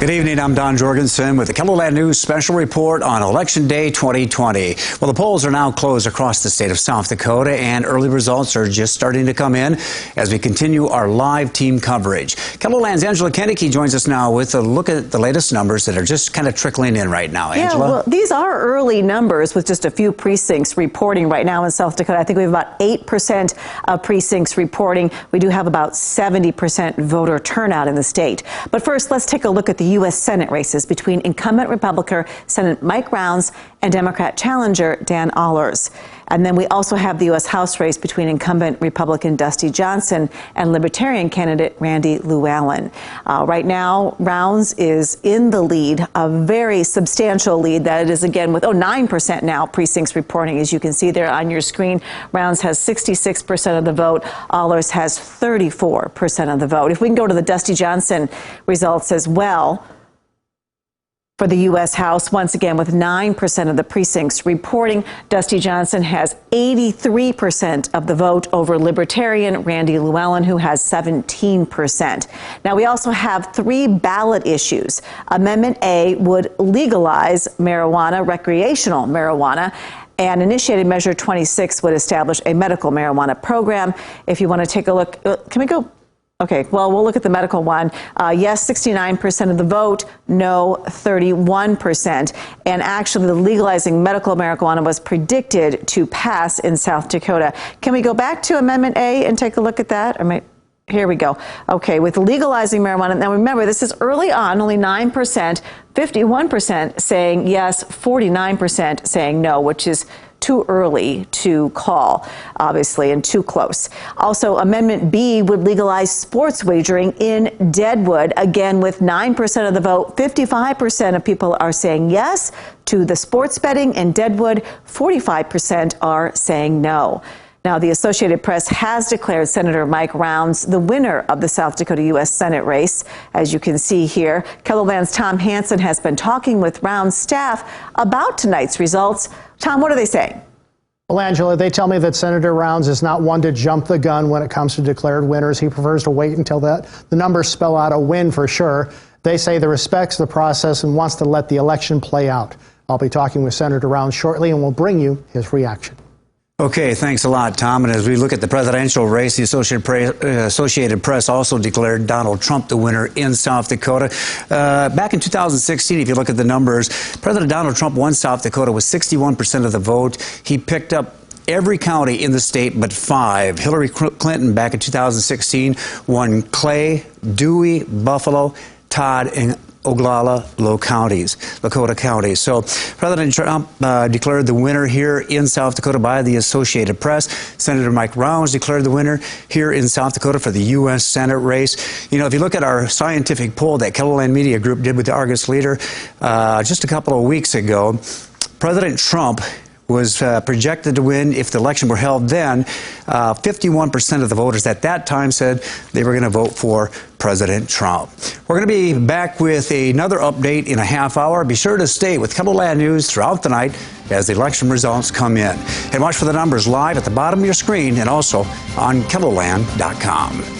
Good evening, I'm Don Jorgensen with the KELOLAND News Special Report on Election Day 2020. Well, the polls are now closed across the state of South Dakota, and early results are just starting to come in as we continue our live team coverage. KELOLAND's Angela Kennedy joins us now with a look at the latest numbers that are just kind of trickling in right now. Angela? Yeah, well, these are early numbers with just a few precincts reporting right now in South Dakota. I think we have about 8% of precincts reporting. We do have about 70% voter turnout in the state. But first, let's take a look at the U.S. Senate races between incumbent Republican Senator Mike Rounds and Democrat challenger Dan Ahlers. And then we also have the U.S. House race between incumbent Republican Dusty Johnson and Libertarian candidate Randy Llewellyn. Right now, Rounds is in the lead, a very substantial lead. That is, again, with 9% now precincts reporting, as you can see there on your screen. Rounds has 66% of the vote. Ahlers has 34% of the vote. If we can go to the Dusty Johnson results as well. For the U.S. House, once again, with 9% of the precincts reporting, Dusty Johnson has 83% of the vote over Libertarian Randy Llewellyn, who has 17%. Now, we also have 3 ballot issues. Amendment A would legalize marijuana, recreational marijuana, and Initiated Measure 26 would establish a medical marijuana program. If you want to take a look, can we go? Okay, well, we'll look at the medical one. Yes, 69% of the vote, no, 31%. And actually, the legalizing medical marijuana was predicted to pass in South Dakota. Can we go back to Amendment A and take a look at that? Here we go. Okay, with legalizing marijuana. Now, remember, this is early on, only 9%, 51% saying yes, 49% saying no, which is too early to call, obviously, and too close. Also, Amendment B would legalize sports wagering in Deadwood. Again, with 9% of the vote, 55% of people are saying yes to the sports betting in Deadwood. 45% are saying no. Now, the Associated Press has declared Senator Mike Rounds the winner of the South Dakota U.S. Senate race. As you can see here, KELOLAND's Tom Hansen has been talking with Rounds' staff about tonight's results. Tom, what are they saying? Well, Angela, they tell me that Senator Rounds is not one to jump the gun when it comes to declared winners. He prefers to wait until the numbers spell out a win for sure. They say he respects the process and wants to let the election play out. I'll be talking with Senator Rounds shortly, and we'll bring you his reaction. Okay, thanks a lot, Tom. And as we look at the presidential race, the Associated Press also declared Donald Trump the winner in South Dakota. Back in 2016, if you look at the numbers, President Donald Trump won South Dakota with 61% of the vote. He picked up every county in the state but 5. Hillary Clinton back in 2016 won Clay, Dewey, Buffalo, Todd, and Oglala, Lakota counties. So President Trump declared the winner here in South Dakota by the Associated Press. Senator Mike Rounds declared the winner here in South Dakota for the U.S. Senate race. You know, if you look at our scientific poll that KELOLAND Media Group did with the Argus Leader just a couple of weeks ago, President Trump was projected to win if the election were held then. 51% of the voters at that time said they were going to vote for President Trump. We're going to be back with another update in a half hour. Be sure to stay with KELOLAND News throughout the night as the election results come in. And watch for the numbers live at the bottom of your screen and also on KELOLAND.com.